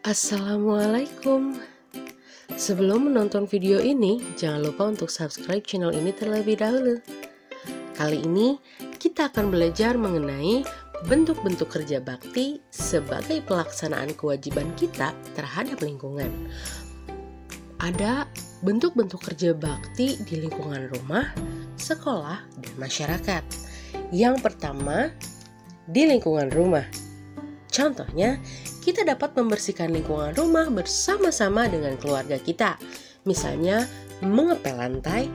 Assalamualaikum. Sebelum menonton video ini, jangan lupa untuk subscribe channel ini terlebih dahulu. Kali ini kita akan belajar mengenai bentuk-bentuk kerja bakti sebagai pelaksanaan kewajiban kita terhadap lingkungan. Ada bentuk-bentuk kerja bakti di lingkungan rumah, sekolah, dan masyarakat. Yang pertama, di lingkungan rumah. Contohnya, kita dapat membersihkan lingkungan rumah bersama-sama dengan keluarga kita. Misalnya, mengepel lantai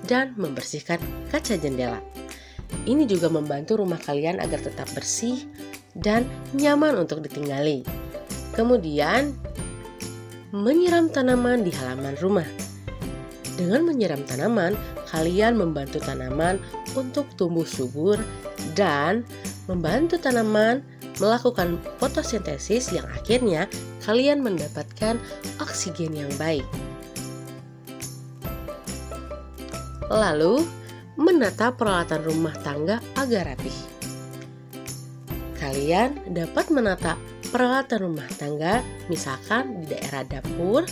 dan membersihkan kaca jendela. Ini juga membantu rumah kalian agar tetap bersih dan nyaman untuk ditinggali. Kemudian, menyiram tanaman di halaman rumah. Dengan menyiram tanaman, kalian membantu tanaman untuk tumbuh subur dan membantu tanaman melakukan fotosintesis yang akhirnya kalian mendapatkan oksigen yang baik. Lalu, menata peralatan rumah tangga agar rapih. Kalian dapat menata peralatan rumah tangga, misalkan di daerah dapur,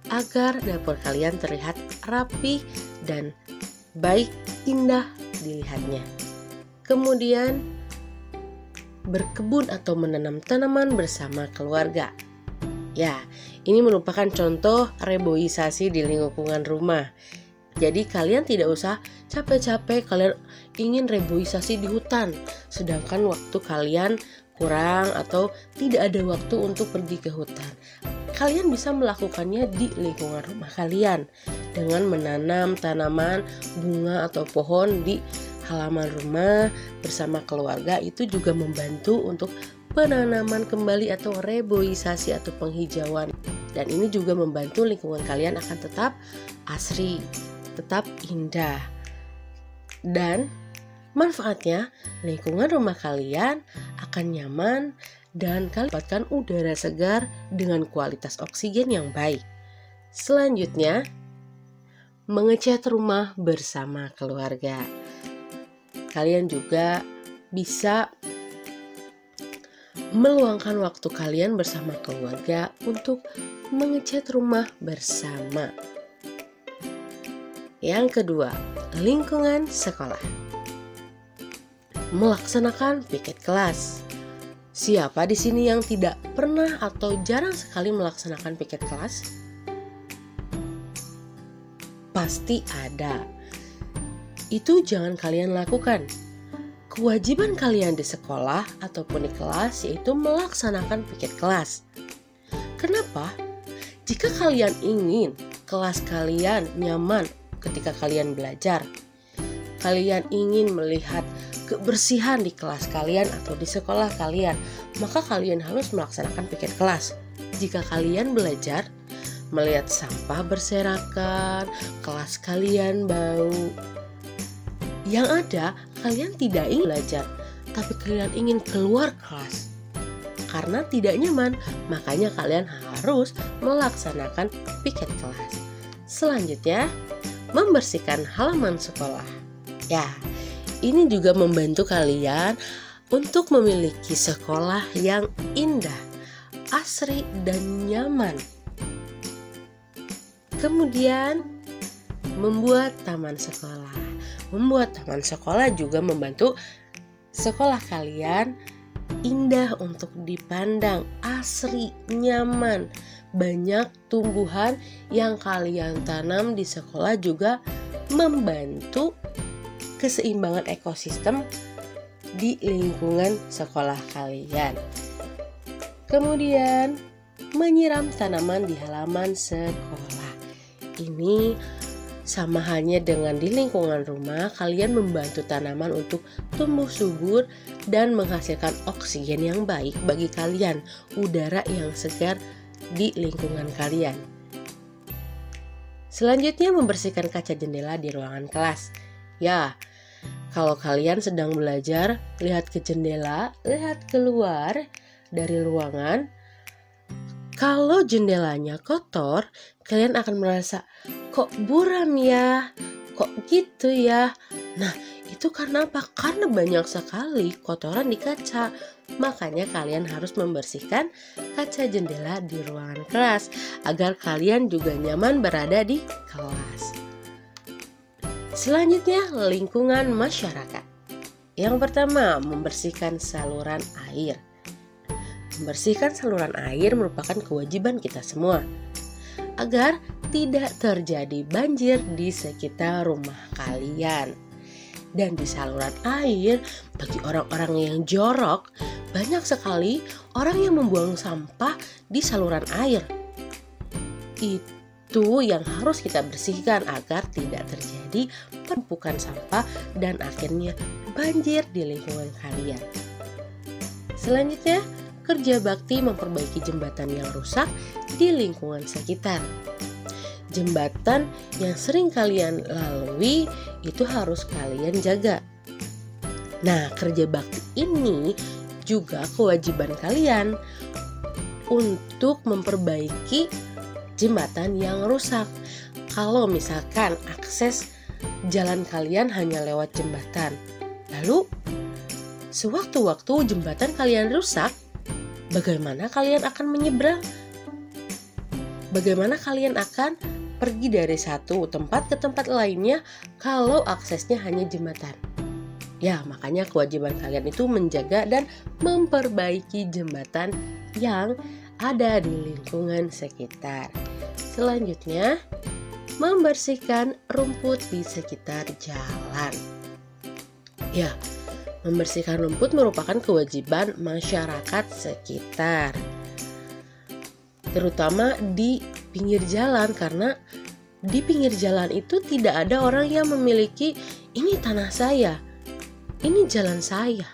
agar dapur kalian terlihat rapi dan baik, indah dilihatnya. Kemudian, berkebun atau menanam tanaman bersama keluarga. Ya, ini merupakan contoh reboisasi di lingkungan rumah. Jadi kalian tidak usah capek-capek kalian ingin reboisasi di hutan, sedangkan waktu kalian kurang atau tidak ada waktu untuk pergi ke hutan. Kalian bisa melakukannya di lingkungan rumah kalian dengan menanam tanaman, bunga atau pohon di halaman rumah bersama keluarga. Itu juga membantu untuk penanaman kembali atau reboisasi atau penghijauan. Dan ini juga membantu lingkungan kalian akan tetap asri, tetap indah. Dan manfaatnya, lingkungan rumah kalian akan nyaman dan kalian dapatkan udara segar dengan kualitas oksigen yang baik. Selanjutnya, mengecat rumah bersama keluarga. Kalian juga bisa meluangkan waktu kalian bersama keluarga untuk mengecat rumah bersama. Yang kedua, lingkungan sekolah. Melaksanakan piket kelas. Siapa di sini yang tidak pernah atau jarang sekali melaksanakan piket kelas? Pasti ada. Itu jangan kalian lakukan. Kewajiban kalian di sekolah ataupun di kelas yaitu melaksanakan piket kelas. Kenapa? Jika kalian ingin kelas kalian nyaman ketika kalian belajar, kalian ingin melihat kebersihan di kelas kalian atau di sekolah kalian, maka kalian harus melaksanakan piket kelas. Jika kalian belajar, melihat sampah berserakan, kelas kalian bau, yang ada, kalian tidak ingin belajar, tapi kalian ingin keluar kelas. Karena tidak nyaman, makanya kalian harus melaksanakan piket kelas. Selanjutnya, membersihkan halaman sekolah. Ya, ini juga membantu kalian untuk memiliki sekolah yang indah, asri, dan nyaman. Kemudian, membuat taman sekolah. Membuat taman sekolah juga membantu sekolah kalian indah untuk dipandang, asri, nyaman. Banyak tumbuhan yang kalian tanam di sekolah juga membantu keseimbangan ekosistem di lingkungan sekolah kalian. Kemudian, menyiram tanaman di halaman sekolah. Ini sama halnya dengan di lingkungan rumah, kalian membantu tanaman untuk tumbuh subur dan menghasilkan oksigen yang baik bagi kalian, udara yang segar di lingkungan kalian. Selanjutnya, membersihkan kaca jendela di ruangan kelas. Ya, kalau kalian sedang belajar, lihat ke jendela, lihat keluar dari ruangan. Kalau jendelanya kotor, kalian akan merasa, kok buram ya? Kok gitu ya? Nah, Itu karena apa? Karena banyak sekali kotoran di kaca. Makanya kalian harus membersihkan kaca jendela di ruangan kelas agar kalian juga nyaman berada di kelas. Selanjutnya, lingkungan masyarakat. Yang pertama, membersihkan saluran air. Membersihkan saluran air merupakan kewajiban kita semua agar tidak terjadi banjir di sekitar rumah kalian. Dan di saluran air, bagi orang-orang yang jorok, banyak sekali orang yang membuang sampah di saluran air. Itu yang harus kita bersihkan agar tidak terjadi penumpukan sampah dan akhirnya banjir di lingkungan kalian. Selanjutnya, kerja bakti memperbaiki jembatan yang rusak di lingkungan sekitar. Jembatan yang sering kalian lalui itu harus kalian jaga. Nah, kerja bakti ini juga kewajiban kalian untuk memperbaiki jembatan yang rusak. Kalau misalkan akses jalan kalian hanya lewat jembatan, lalu sewaktu-waktu jembatan kalian rusak, bagaimana kalian akan menyeberang? Bagaimana kalian akan pergi dari satu tempat ke tempat lainnya kalau aksesnya hanya jembatan? Ya, makanya kewajiban kalian itu menjaga dan memperbaiki jembatan yang ada di lingkungan sekitar. Selanjutnya, membersihkan rumput di sekitar jalan. Ya, membersihkan rumput merupakan kewajiban masyarakat sekitar, terutama di pinggir jalan, karena di pinggir jalan itu tidak ada orang yang memiliki ini tanah saya, ini jalan saya.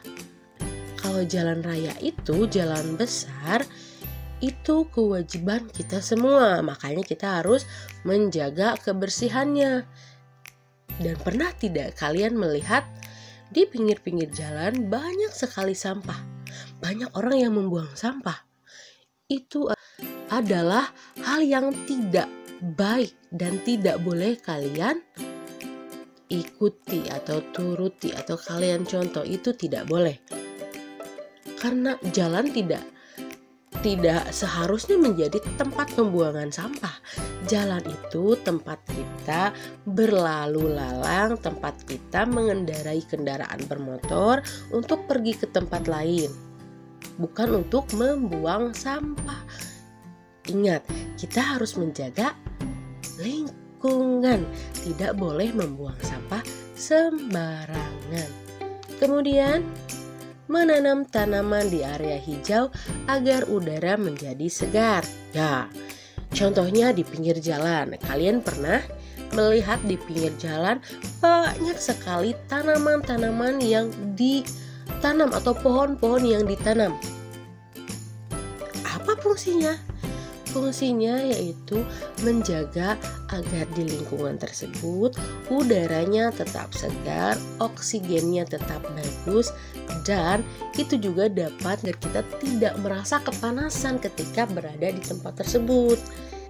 Kalau jalan raya itu jalan besar, itu kewajiban kita semua, makanya kita harus menjaga kebersihannya. Dan pernah tidak kalian melihat di pinggir-pinggir jalan banyak sekali sampah, banyak orang yang membuang sampah? Itu adalah hal yang tidak baik dan tidak boleh kalian ikuti atau turuti atau kalian contoh. Itu tidak boleh, karena jalan tidak seharusnya menjadi tempat pembuangan sampah. Jalan itu tempat kita berlalu lalang, tempat kita mengendarai kendaraan bermotor untuk pergi ke tempat lain, bukan untuk membuang sampah. Ingat, kita harus menjaga lingkungan, tidak boleh membuang sampah sembarangan. Kemudian, menanam tanaman di area hijau agar udara menjadi segar. Ya, contohnya di pinggir jalan. Kalian pernah melihat di pinggir jalan banyak sekali tanaman-tanaman yang ditanam atau pohon-pohon yang ditanam. Apa fungsinya? Fungsinya yaitu menjaga agar di lingkungan tersebut udaranya tetap segar, oksigennya tetap bagus, dan itu juga dapat agar kita tidak merasa kepanasan ketika berada di tempat tersebut.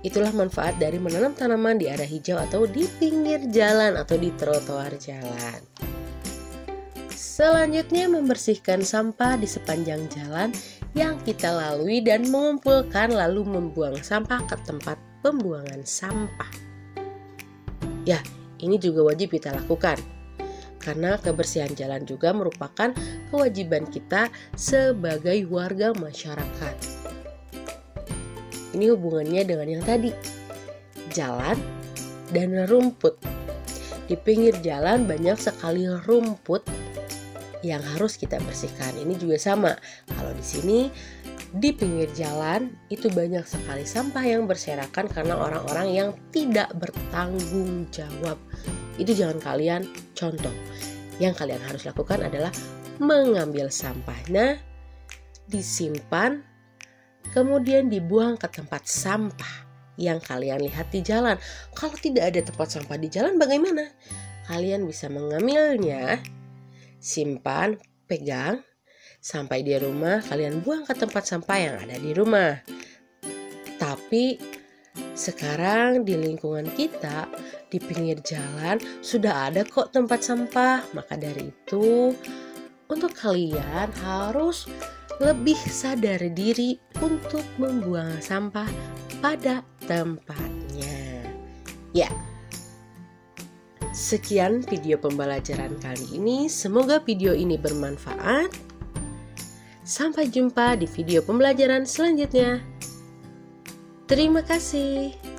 Itulah manfaat dari menanam tanaman di area hijau atau di pinggir jalan atau di trotoar jalan. Selanjutnya, membersihkan sampah di sepanjang jalan yang kita lalui dan mengumpulkan lalu membuang sampah ke tempat pembuangan sampah. Ya, ini juga wajib kita lakukan, karena kebersihan jalan juga merupakan kewajiban kita sebagai warga masyarakat. Ini hubungannya dengan yang tadi, jalan dan rumput. Di pinggir jalan banyak sekali rumput yang harus kita bersihkan. Ini juga sama. Kalau di sini di pinggir jalan itu banyak sekali sampah yang berserakan karena orang-orang yang tidak bertanggung jawab. Itu jangan kalian contoh. Yang kalian harus lakukan adalah mengambil sampahnya, disimpan, kemudian dibuang ke tempat sampah yang kalian lihat di jalan. Kalau tidak ada tempat sampah di jalan, bagaimana? Kalian bisa mengambilnya, simpan, pegang, sampai di rumah kalian buang ke tempat sampah yang ada di rumah. Tapi Sekarang di lingkungan kita, di pinggir jalan sudah ada kok tempat sampah. Maka dari itu, untuk kalian harus lebih sadar diri untuk membuang sampah pada tempatnya. Ya, sekian video pembelajaran kali ini. Semoga video ini bermanfaat. Sampai jumpa di video pembelajaran selanjutnya. Terima kasih.